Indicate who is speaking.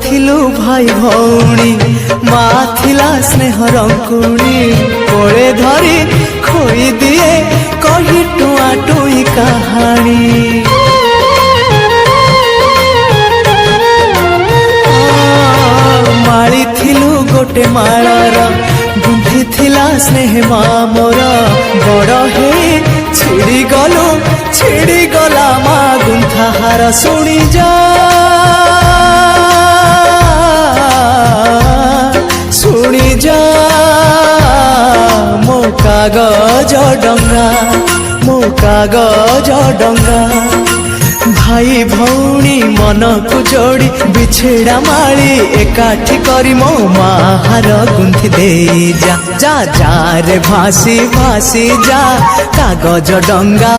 Speaker 1: थिलु भाई भौणी मा थिला स्नेह रंकुणी कोले धरी खोई दिए कही टुआ टुई कहानी माली थिलु गोटे मालार गुंथि थिला स्नेह मा मोर बड़ हे छिड़ी गला मा गुंथा हार सुनी जा मो कागज डंगा भाई भौणी मन को जोड़ी बिछेड़ा माली एकाठी करी मो माहार गुंथि दे जा जा जा रे भासी भासी जा कागज डंगा।